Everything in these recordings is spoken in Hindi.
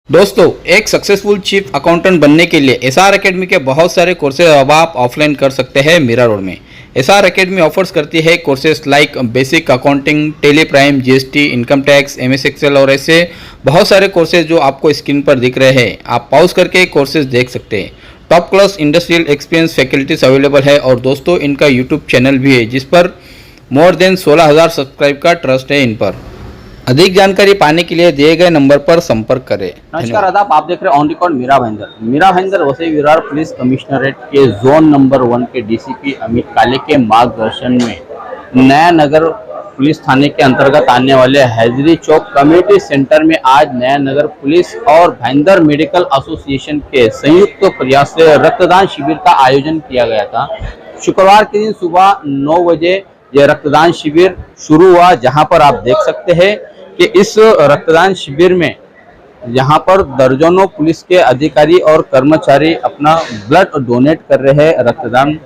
दोस्तों, एक सक्सेसफुल चीफ अकाउंटेंट बनने के लिए एसआर एकेडमी के बहुत सारे कोर्सेज अब आप ऑफलाइन कर सकते हैं मीरा रोड में। एसआर एकेडमी ऑफर्स करती है courses like basic accounting, Tally Prime, GST, income tax, MS Excel और ऐसे बहुत सारे कोर्सेज जो आपको स्क्रीन पर दिख रहे हैं। आप पॉज करके कोर्सेज देख सकते हैं। Top class industrial experience faculties available है और दोस्तों इनका यूट्यूब चैनल भी है जिस पर मोर देन 16,000 सब्सक्राइब का ट्रस्ट है इन पर। अधिक जानकारी पाने के लिए दिए गए नंबर पर संपर्क करें। नमस्कार आदाब, आप देख रहे हैं on record Mira Bhayandar. Mira Bhayandar Vasai Virar police commissionerate के जोन नंबर 1 के डीसीपी अमित काले के मार्गदर्शन में नया नगर पुलिस थाने के अंतर्गत आने वाले हैजरी चौक कम्युनिटी सेंटर में आज नया नगर पुलिस और भाईंदर मेडिकल एसोसिएशन के संयुक्त प्रयास से रक्तदान शिविर का आयोजन किया गया था। शुक्रवार के दिन सुबह 9 बजे यह रक्तदान शिविर शुरू हुआ, जहां पर आप देख सकते हैं कि इस रक्तदान शिविर में यहाँ पर दर्जनों पुलिस के अधिकारी और कर्मचारी अपना ब्लड डोनेट कर रहे हैं, रक्तदान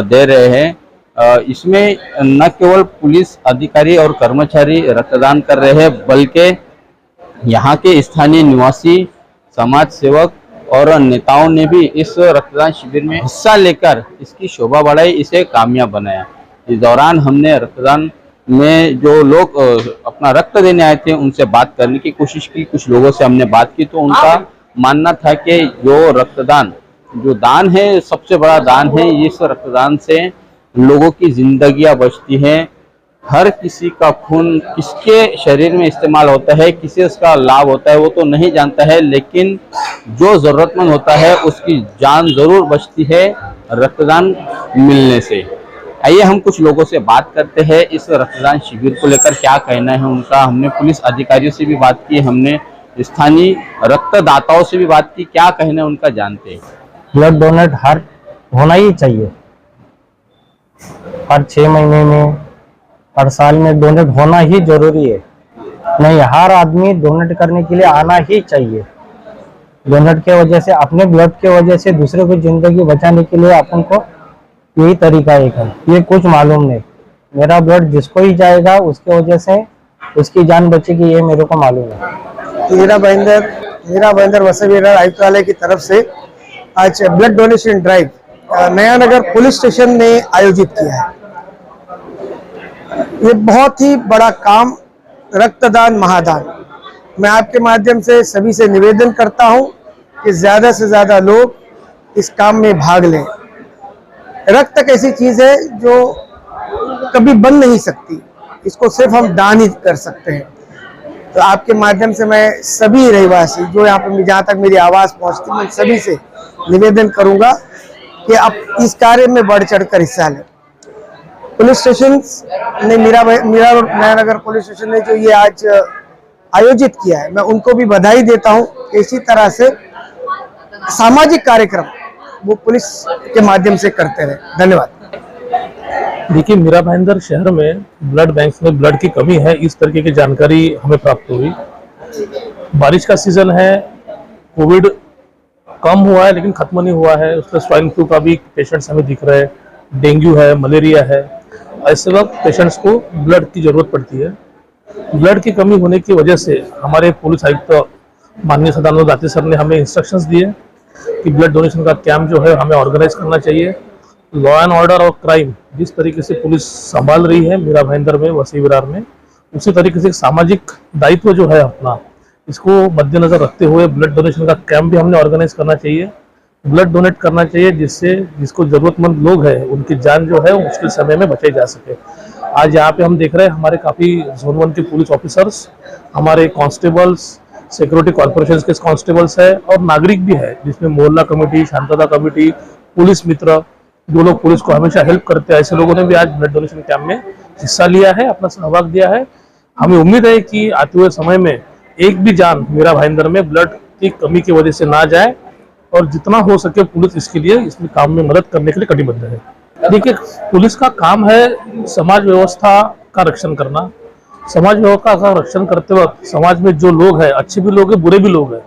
दे रहे हैं। इसमें न केवल पुलिस अधिकारी और कर्मचारी रक्तदान कर रहे हैं बल्कि यहाँ के स्थानीय निवासी, समाज सेवक और नेताओं ने भी इस रक्तदान शिविर में हिस्सा लेकर इसकी शोभा बढ़ाई, इसे कामयाब बनाया। इस दौरान हमने रक्तदान में जो लोग अपना रक्त देने आए थे उनसे बात करने की कोशिश की। कुछ लोगों से हमने बात की तो उनका मानना था कि जो रक्तदान जो दान है सबसे बड़ा दान है। इस रक्तदान से लोगों की जिंदगियां बचती हैं। हर किसी का खून किसके शरीर में इस्तेमाल होता है, किसे उसका लाभ होता है वो तो नहीं जानता है, लेकिन जो जरूरतमंद होता है उसकी जान जरूर बचती है रक्तदान मिलने से। आइए हम कुछ लोगों से बात करते हैं इस रक्तदान शिविर को लेकर क्या कहना है उनका। हमने पुलिस अधिकारियों से भी बात की, हमने स्थानीय रक्तदाताओं से भी बात की, क्या कहना है उनका जानते हैं। ब्लड डोनेट हर होना ही चाहिए, हर 6 महीने में, हर साल में डोनेट होना ही जरूरी है। नहीं, हर आदमी डोनेट करने के लिए आना ही चाहिए। डोनेट के वजह से, अपने ब्लड के वजह से दूसरे की जिंदगी बचाने के लिए अपन को यही तरीका एक है। ये कुछ मालूम नहीं, मेरा ब्लड जिसको ही जाएगा उसके वजह से उसकी जान बचेगी, ये मेरे को मालूम है। मीरा भाईंदर वसई विरार आयुक्तालय की तरफ से आज ब्लड डोनेशन ड्राइव नया नगर पुलिस स्टेशन ने आयोजित किया है। ये बहुत ही बड़ा काम, रक्तदान महादान। मैं आपके माध्यम से सभी से निवेदन करता हूं कि ज्यादा से ज्यादा लोग इस काम में भाग लें। रक्त एक ऐसी चीज है जो कभी बन नहीं सकती, इसको सिर्फ हम दान ही कर सकते हैं। तो आपके माध्यम से मैं सभी रहवासी जो यहाँ पे जहाँ तक मेरी आवाज पहुँचती, मैं सभी से निवेदन करूंगा कि आप इस कार्य में बढ़ चढ़कर हिस्सा लें। पुलिस स्टेशन ने मीरा नया नगर पुलिस स्टेशन ने जो ये आज आयोजित किया है, मैं उनको भी बधाई देता हूँ। इसी तरह से सामाजिक कार्यक्रम वो पुलिस के माध्यम से करते रहे। धन्यवाद। देखिए, मीरा भाईंदर शहर में ब्लड बैंक में ब्लड की कमी है, इस तरीके की जानकारी हमें प्राप्त हुई। बारिश का सीजन है, कोविड कम हुआ है लेकिन खत्म नहीं हुआ है, उसमें स्वाइन फ्लू का भी पेशेंट्स हमें दिख रहे हैं, डेंगू है, मलेरिया है। ऐसे वक्त पेशेंट्स को ब्लड की जरूरत पड़ती है। ब्लड की कमी होने की वजह से हमारे पुलिस आयुक्त माननीय सदानंद दाती सर ने हमें इंस्ट्रक्शंस दिए कि ब्लड डोनेशन का कैंप जो है हमें ऑर्गेनाइज करना चाहिए। लॉ एंड ऑर्डर और क्राइम जिस तरीके से पुलिस संभाल रही है मीरा भाईंदर में, वसई विरार में, उसी तरीके से सामाजिक दायित्व जो है अपना, इसको मद्देनजर रखते हुए ब्लड डोनेशन का कैंप भी हमने ऑर्गेनाइज करना चाहिए। ब्लड डोनेट करना चाहिए जिससे जिसको जरूरतमंद लोग हैं उनकी जान जो है मुश्किल समय में बचाई जा सके। आज यहाँ पे हम देख रहे हैं हमारे काफ़ी जोन 1 के पुलिस ऑफिसर्स, हमारे कांस्टेबल्स, सिक्योरिटी कॉर्पोरेशन के कांस्टेबल्स है और नागरिक भी है, जिसमें मोहल्ला कमेटी, शांतता कमेटी, पुलिस मित्र, जो लोग पुलिस को हमेशा हेल्प करते हैं, ऐसे लोगों ने भी आज ब्लड डोनेशन कैंप में हिस्सा लिया है, अपना सहभाग दिया है। हमें उम्मीद है कि आते हुए समय में एक भी जान मीरा भाईंदर में ब्लड की कमी की वजह से ना जाए और जितना हो सके पुलिस इसके लिए इसमें काम में मदद करने के लिए कटिबद्ध है। देखिए, पुलिस का काम है समाज व्यवस्था का रक्षण करना। समाज व्यवस्था का रक्षण करते वक्त समाज में जो लोग हैं, अच्छे भी लोग हैं, बुरे भी लोग हैं।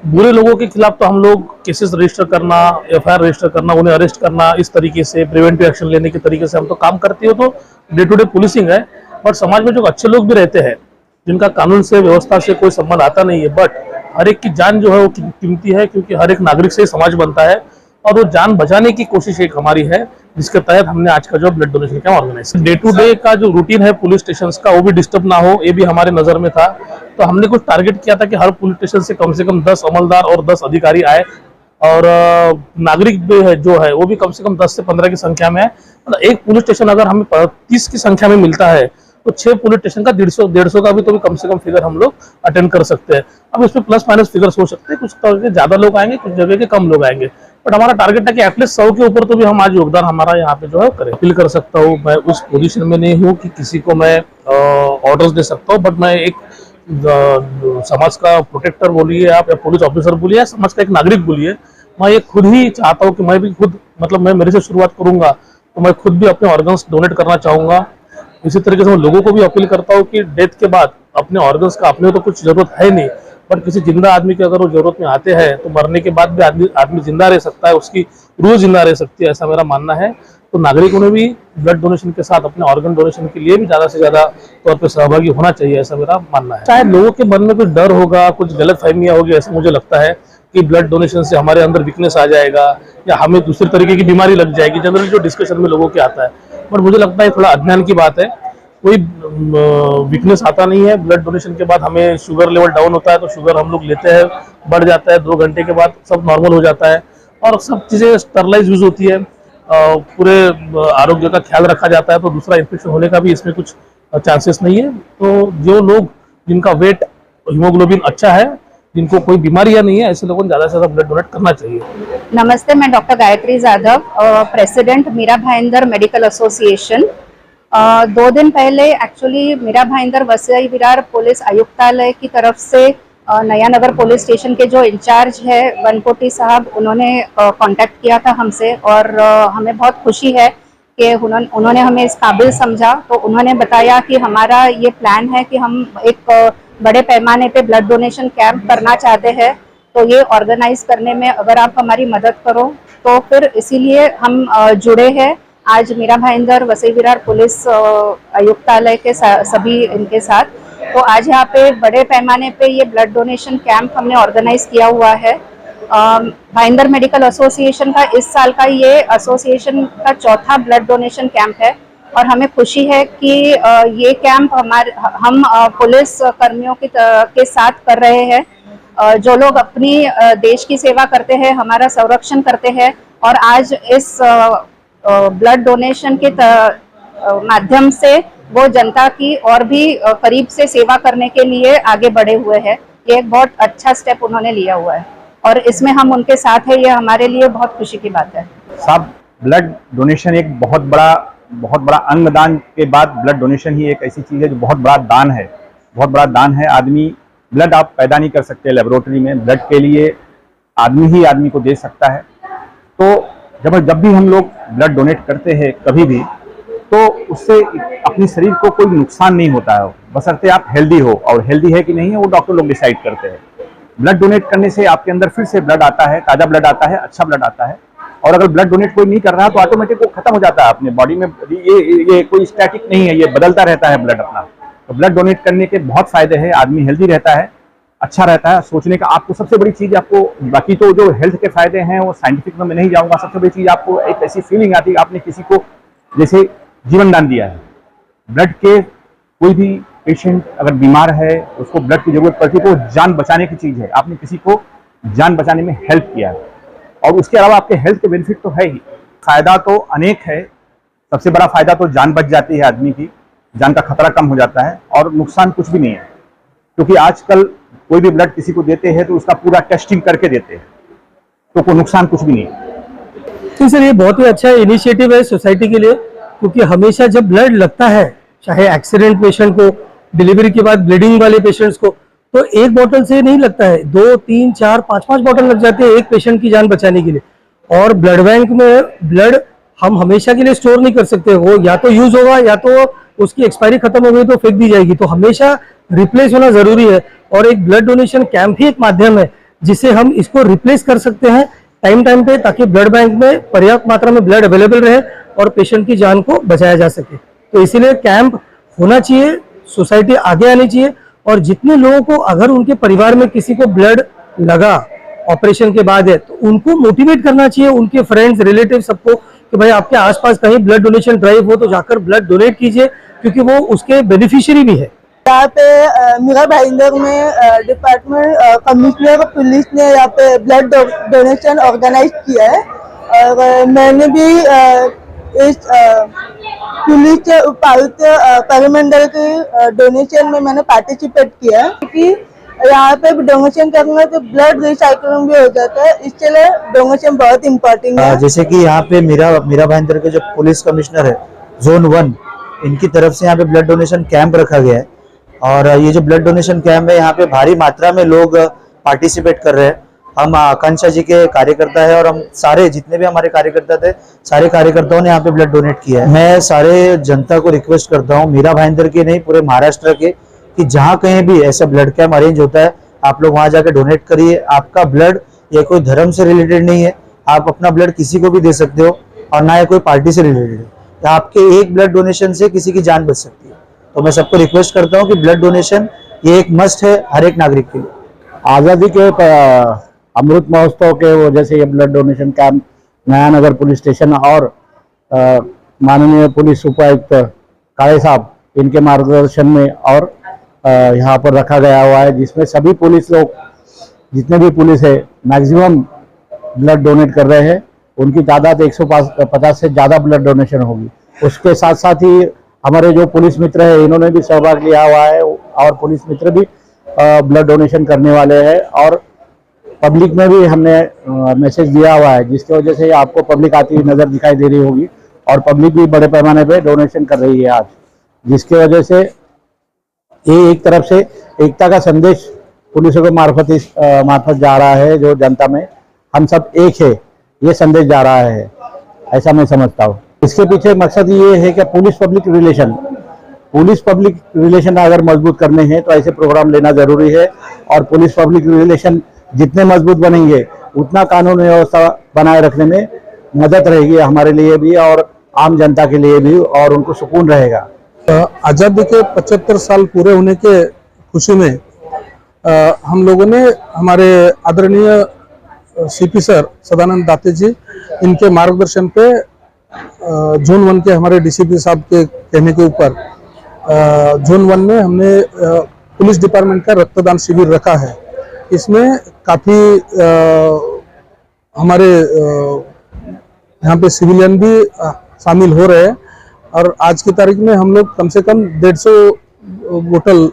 बुरे लोगों के खिलाफ तो हम लोग केसेस रजिस्टर करना, एफआईआर रजिस्टर करना, उन्हें अरेस्ट करना, इस तरीके से प्रिवेंटिव एक्शन लेने के तरीके से हम तो काम करते हो, तो डे टू डे पुलिसिंग है। और समाज में जो अच्छे लोग भी रहते हैं जिनका कानून से, व्यवस्था से कोई संबंध आता नहीं है, बट हर एक की जान जो है वो कीमती है, क्योंकि हर एक नागरिक से समाज बनता है और वो जान बचाने की कोशिश एक हमारी है, जिसके तहत हमने आज का जो ब्लड डोनेशन कैंप ऑर्गेनाइज किया। डे टू डे का जो रूटीन है पुलिस स्टेशन का वो भी डिस्टर्ब ना हो, ये भी हमारे नजर में था। तो हमने कुछ टारगेट किया था कि हर पुलिस स्टेशन से कम 10 अमलदार और 10 अधिकारी आए, और नागरिक भी है जो है वो भी कम से कम 10 से 15 की संख्या में है। मतलब एक पुलिस स्टेशन अगर हमें 30 की संख्या में मिलता है तो 6 पुलिस स्टेशन का 150 का भी तो भी कम से कम फिगर हम लोग अटेंड कर सकते हैं। अब इसमें प्लस माइनस फिगर्स हो सकते हैं, कुछ जगह ज्यादा लोग आएंगे, कुछ जगह के कम लोग आएंगे, बट हमारा टारगेट है कि एटलीस्ट 100 के ऊपर तो भी हम आज योगदान हमारा यहाँ पे जो है करें। फील कर सकता हूँ, मैं उस पोजीशन में नहीं हूँ कि किसी को मैं ऑर्डर्स दे सकता हूँ, बट मैं एक समाज का प्रोटेक्टर बोलिए आप, या पुलिस ऑफिसर बोलिए, या समाज का एक नागरिक बोलिए, मैं ये खुद ही चाहता हूँ कि मैं भी खुद, मतलब मैं मेरे से शुरुआत करूंगा तो मैं खुद भी अपने ऑर्गन्स डोनेट करना चाहूंगा। इसी तरीके से मैं लोगों को भी अपील करता हूँ कि डेथ के बाद अपने ऑर्गन्स का अपने तो कुछ जरूरत है नहीं, बट किसी जिंदा आदमी की अगर वो जरूरत में आते हैं तो मरने के बाद भी आदमी जिंदा रह सकता है, उसकी रूह जिंदा रह सकती है, ऐसा मेरा मानना है। तो नागरिकों ने भी ब्लड डोनेशन के साथ अपने ऑर्गन डोनेशन के लिए भी ज्यादा से ज्यादा तौर पे सहभागी होना चाहिए, ऐसा मेरा मानना है। शायद लोगों के मन में कुछ डर होगा, कुछ गलतफहमियां होगी, ऐसा मुझे लगता है कि ब्लड डोनेशन से हमारे अंदर वीकनेस आ जाएगा या हमें दूसरी तरीके की बीमारी लग जाएगी, जनरली जो डिस्कशन में लोगों के आता है। बट मुझे लगता है थोड़ा अज्ञान की बात है, कोई वीकनेस आता नहीं है। ब्लड डोनेशन के बाद हमें शुगर लेवल डाउन होता है तो शुगर हम लोग लेते हैं, बढ़ जाता है, 2 घंटे के बाद सब नॉर्मल हो जाता है और सब चीज़ें स्टरलाइज यूज होती है, पूरे आरोग्य का ख्याल रखा जाता है, तो दूसरा इन्फेक्शन होने का भी इसमें कुछ चांसेस नहीं है। तो जो लोग जिनका वेट हीमोग्लोबिन अच्छा है, जिनको कोई बीमारियां नहीं है, ऐसे लोगों को ज़्यादा से ज़्यादा ब्लड डोनेट करना चाहिए। नमस्ते, मैं doctor Gayatri Jadhav, president Mira Bhayandar medical association. 2 दिन पहले एक्चुअली मीरा भाईंदर वसई विरार पुलिस आयुक्तालय की तरफ से नया नगर पुलिस स्टेशन के जो इंचार्ज है वनकोटी साहब, उन्होंने कांटेक्ट किया था हमसे और हमें बहुत खुशी है कि उन्होंने हमें इस काबिल समझा। तो उन्होंने बताया कि हमारा ये प्लान है कि हम एक बड़े पैमाने पे ब्लड डोनेशन कैंप करना चाहते हैं, तो ये ऑर्गेनाइज करने में अगर आप हमारी मदद करो तो फिर इसीलिए हम जुड़े हैं आज मीरा भाईंदर वसई विरार पुलिस आयुक्तालय के सभी इनके साथ। तो आज यहाँ पे बड़े पैमाने पे ये ब्लड डोनेशन कैंप हमने ऑर्गेनाइज किया हुआ है। भाईंदर मेडिकल एसोसिएशन का इस साल का ये एसोसिएशन का 4था ब्लड डोनेशन कैंप है और हमें खुशी है कि ये कैंप हम पुलिस कर्मियों के साथ कर रहे हैं, जो लोग अपनी देश की सेवा करते हैं, हमारा संरक्षण करते हैं और आज इस ब्लड डोनेशन के माध्यम से वो जनता की और भी करीब से सेवा करने के लिए आगे बढ़े हुए हैं। ये एक बहुत अच्छा स्टेप उन्होंने लिया हुआ है और इसमें हम उनके साथ हैं, ये हमारे लिए बहुत खुशी की बात है। साहब, ब्लड डोनेशन एक बहुत बड़ा अंगदान के बाद ब्लड डोनेशन ही एक ऐसी चीज़ है जो बहुत बड़ा दान है। आदमी ब्लड आप पैदा नहीं कर सकते लेबोरेटरी में, ब्लड के लिए आदमी ही आदमी को दे सकता है। तो जब भी हम लोग ब्लड डोनेट करते हैं कभी भी, तो उससे अपने शरीर को कोई नुकसान नहीं होता है, बशर्ते आप हेल्दी हो, और हेल्दी है कि नहीं है वो डॉक्टर लोग डिसाइड करते हैं। ब्लड डोनेट करने से आपके अंदर फिर से ब्लड आता है, ताज़ा ब्लड आता है, अच्छा ब्लड आता है। और अगर ब्लड डोनेट कोई नहीं कर रहा तो ऑटोमेटिक वो खत्म हो जाता है अपने बॉडी में। ये कोई स्टैटिक नहीं है, ये बदलता रहता है ब्लड अपना। तो ब्लड डोनेट करने के बहुत फायदे हैं, आदमी हेल्दी रहता है, अच्छा रहता है। सोचने का आपको सबसे बड़ी चीज़, आपको बाकी तो जो हेल्थ के फायदे हैं वो साइंटिफिक में मैं नहीं जाऊँगा, सबसे बड़ी चीज़ आपको एक ऐसी फीलिंग आती है आपने किसी को जैसे जीवन दान दिया है। ब्लड के कोई भी पेशेंट अगर बीमार है, उसको ब्लड की जरूरत पड़ती है, तो जान बचाने की चीज़ है, आपने किसी को जान बचाने में हेल्प किया है। और उसके अलावा आपके हेल्थ के बेनिफिट तो है ही, फायदा तो अनेक है। सबसे बड़ा फायदा तो जान बच जाती है, आदमी की जान का खतरा कम हो जाता है, और नुकसान कुछ भी नहीं है, क्योंकि आजकल कोई भी ब्लड किसी को देते हैं तो उसका पूरा टेस्टिंग करके देते हैं, तो कोई नुकसान कुछ भी नहीं है। तो सर ये बहुत ही अच्छा इनिशिएटिव है सोसाइटी के लिए, क्योंकि हमेशा जब ब्लड लगता है, चाहे एक्सीडेंट पेशेंट को, डिलीवरी के बाद ब्लीडिंग वाले पेशेंट्स को, तो एक बोतल से नहीं लगता है, 2, 3, 4, 5 बोतल लग जाते हैं एक पेशेंट की जान बचाने के लिए। और ब्लड बैंक में ब्लड हम हमेशा के लिए स्टोर नहीं कर सकते, वो या तो यूज होगा या तो उसकी एक्सपायरी खत्म हो गई तो फेंक दी जाएगी, तो हमेशा रिप्लेस होना जरूरी है। और एक ब्लड डोनेशन कैंप ही एक माध्यम है जिससे हम इसको रिप्लेस कर सकते हैं टाइम पे, ताकि ब्लड बैंक में पर्याप्त मात्रा में ब्लड अवेलेबल रहे और पेशेंट की जान को बचाया जा सके। तो इसीलिए कैंप होना चाहिए, सोसाइटी आगे आनी चाहिए और जितने लोगों को अगर उनके परिवार में किसी को ब्लड लगा ऑपरेशन के बाद है तो उनको मोटिवेट करना चाहिए, उनके फ्रेंड्स रिलेटिव सबको, कि भाई आपके आसपास कहीं ब्लड डोनेशन ड्राइव हो तो जाकर ब्लड डोनेट कीजिए, क्योंकि वो उसके बेनिफिशियरी भी है। यहाँ पे मीरा भाईंदर में डिपार्टमेंट कमिश्नर पुलिस ने यहाँ पे ब्लड डोनेशन ऑर्गेनाइज किया है और मैंने भी इस पुलिस के उपायुक्त परिमंडल के डोनेशन में मैंने पार्टिसिपेट किया है, क्योंकि यहाँ पे डोनेशन करने तो ब्लड रिसाइकलिंग भी हो जाता है, इसलिए डोनेशन बहुत इम्पोर्टेंट है। जैसे कि यहाँ पे मीरा भाईंदर के जो पुलिस कमिश्नर है जोन 1, इनकी तरफ से यहाँ पे ब्लड डोनेशन कैंप रखा गया है और ये जो ब्लड डोनेशन कैंप है यहाँ पे भारी मात्रा में लोग पार्टिसिपेट कर रहे हैं। हम आकांक्षा जी के कार्यकर्ता है और हम सारे जितने भी हमारे कार्यकर्ता थे, सारे कार्यकर्ताओं ने यहाँ पे ब्लड डोनेट किया है। मैं सारे जनता को रिक्वेस्ट करता हूँ, मीरा भाईंदर के नहीं पूरे महाराष्ट्र के, कि जहाँ कहीं भी ऐसा ब्लड कैंप अरेंज होता है आप लोग वहाँ जाकर डोनेट करिए। आपका ब्लड ये कोई धर्म से रिलेटेड नहीं है, आप अपना ब्लड किसी को भी दे सकते हो और ना ये कोई पार्टी से रिलेटेड है। आपके एक ब्लड डोनेशन से किसी की जान बच सकती है। तो मैं सबको रिक्वेस्ट करता हूँ कि ब्लड डोनेशन ये एक मस्ट है हर एक नागरिक के लिए। आज़ादी के अमृत महोत्सव के वजह से ये ब्लड डोनेशन कैंप नया नगर पुलिस स्टेशन और माननीय पुलिस उपायुक्त काळे साहब इनके मार्गदर्शन में और यहाँ पर रखा गया हुआ है, जिसमें सभी पुलिस लोग जितने भी पुलिस है मैक्सिमम ब्लड डोनेट कर रहे हैं। उनकी तादाद 150 से ज़्यादा ब्लड डोनेशन होगी। उसके साथ साथ ही हमारे जो पुलिस मित्र है इन्होंने भी सहभाग लिया हुआ है और पुलिस मित्र भी ब्लड डोनेशन करने वाले हैं और पब्लिक में भी हमने मैसेज दिया हुआ है, जिसकी वजह से आपको पब्लिक आती हुई नज़र दिखाई दे रही होगी और पब्लिक भी बड़े पैमाने पे डोनेशन कर रही है आज, जिसकी वजह से ये एक तरफ से एकता का संदेश पुलिसों के मार्फत जा रहा है, जो जनता में हम सब एक है ये संदेश जा रहा है, ऐसा मैं समझता हूँ। इसके पीछे मकसद ये है कि पुलिस पब्लिक रिलेशन अगर मजबूत करने हैं तो ऐसे प्रोग्राम लेना जरूरी है और पुलिस पब्लिक रिलेशन जितने मजबूत बनेंगे उतना कानून व्यवस्था बनाए रखने में मदद रहेगी हमारे लिए भी और आम जनता के लिए भी, और उनको सुकून रहेगा। आज़ादी के 75 साल पूरे होने के खुशी में हम लोगों ने हमारे आदरणीय सीपी सर सदानंद दाते जी इनके मार्गदर्शन पे जोन 1 के हमारे डीसीपी साहब के कहने के ऊपर जोन 1 में हमने पुलिस डिपार्टमेंट का रक्तदान शिविर रखा है। इसमें काफ़ी हमारे यहाँ पे सिविलियन भी शामिल हो रहे हैं और आज की तारीख में हम लोग कम से कम 150 बोतल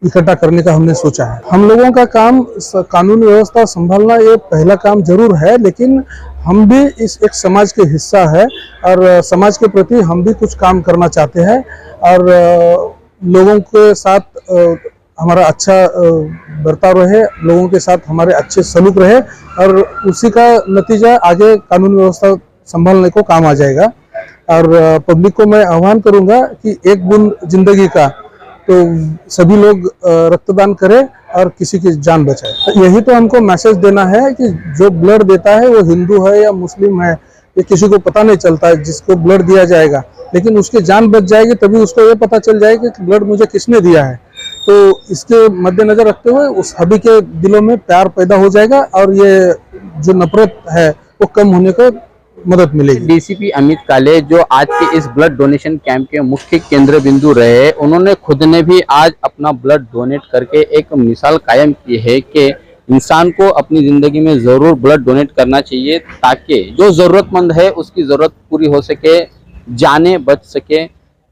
इकट्ठा करने का हमने सोचा है। हम लोगों का काम कानून व्यवस्था संभालना ये पहला काम जरूर है, लेकिन हम भी इस एक समाज के हिस्सा है और समाज के प्रति हम भी कुछ काम करना चाहते हैं और लोगों के साथ हमारा अच्छा बर्ताव रहे, लोगों के साथ हमारे अच्छे सलूक रहे और उसी का नतीजा आगे कानून व्यवस्था संभालने को काम आ जाएगा। और पब्लिक को मैं आह्वान करूंगा कि एक बूंद जिंदगी का तो सभी लोग रक्तदान करें और किसी की जान बचाए। यही तो हमको मैसेज देना है कि जो ब्लड देता है वो हिंदू है या मुस्लिम है ये किसी को पता नहीं चलता है, जिसको ब्लड दिया जाएगा, लेकिन उसकी जान बच जाएगी तभी उसको ये पता चल जाएगा कि ब्लड मुझे किसने दिया है। तो इसके मद्देनजर रखते हुए उस सभी के दिलों में प्यार पैदा हो जाएगा और ये जो नफरत है वो कम होने को मदद मिलेगी। डीसीपी अमित काले जो आज के इस ब्लड डोनेशन कैंप के मुख्य केंद्र बिंदु रहे, उन्होंने खुद ने भी आज अपना ब्लड डोनेट करके एक मिसाल कायम की है कि इंसान को अपनी जिंदगी में जरूर ब्लड डोनेट करना चाहिए ताकि जो जरूरतमंद है उसकी जरूरत पूरी हो सके, जाने बच सके,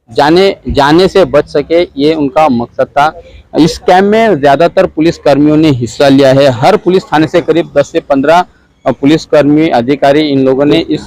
जाने से बच सके, ये उनका मकसद था। इस कैंप में ज्यादातर पुलिस कर्मियों ने हिस्सा लिया है। हर पुलिस थाने से करीब 10 से 15 पुलिसकर्मी अधिकारी इन लोगों ने इस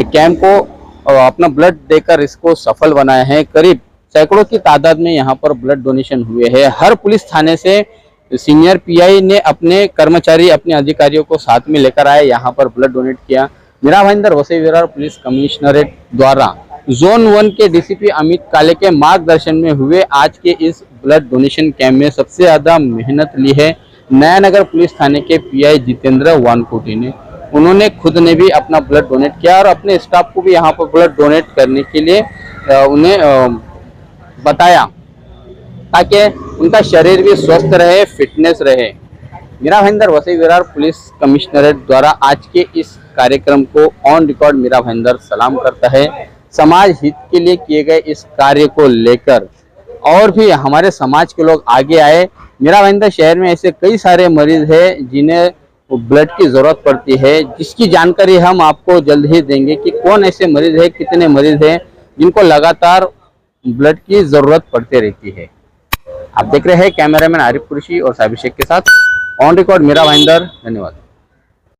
कैंप को अपना ब्लड देकर इसको सफल बनाया है। करीब सैकड़ों की तादाद में यहाँ पर ब्लड डोनेशन हुए हैं। हर पुलिस थाने से सीनियर पीआई ने अपने कर्मचारी अपने अधिकारियों को साथ में लेकर आए, यहाँ पर ब्लड डोनेट किया। मीरा भाईंदर वसई विरार पुलिस कमिश्नरेट द्वारा जोन 1 के डीसीपी अमित काले के मार्गदर्शन में हुए आज के इस ब्लड डोनेशन कैंप में सबसे ज्यादा मेहनत ली है नया नगर पुलिस थाने के पीआई जितेंद्र वानकोटी ने। उन्होंने खुद ने भी अपना ब्लड डोनेट किया और अपने स्टाफ को भी यहाँ पर ब्लड डोनेट करने के लिए उन्हें बताया। ताकि उनका शरीर भी स्वस्थ रहे, फिटनेस रहे। मीरा भाईंदर वसई विरार पुलिस कमिश्नरेट द्वारा आज के इस कार्यक्रम को ऑन रिकॉर्ड मीरा भाईंदर सलाम करता है। समाज हित के लिए किए गए इस कार्य को लेकर और भी हमारे समाज के लोग आगे आए। मीरा भाईंदर शहर में ऐसे कई सारे मरीज हैं जिन्हें ब्लड की जरूरत पड़ती है, जिसकी जानकारी हम आपको जल्द ही देंगे कि कौन ऐसे मरीज है, कितने मरीज हैं जिनको लगातार ब्लड की जरूरत पड़ती रहती है। आप देख रहे हैं कैमरामैन आरिफ कुरैशी और साबिर शेख के साथ ऑन रिकॉर्ड मीरा भाईंदर। धन्यवाद।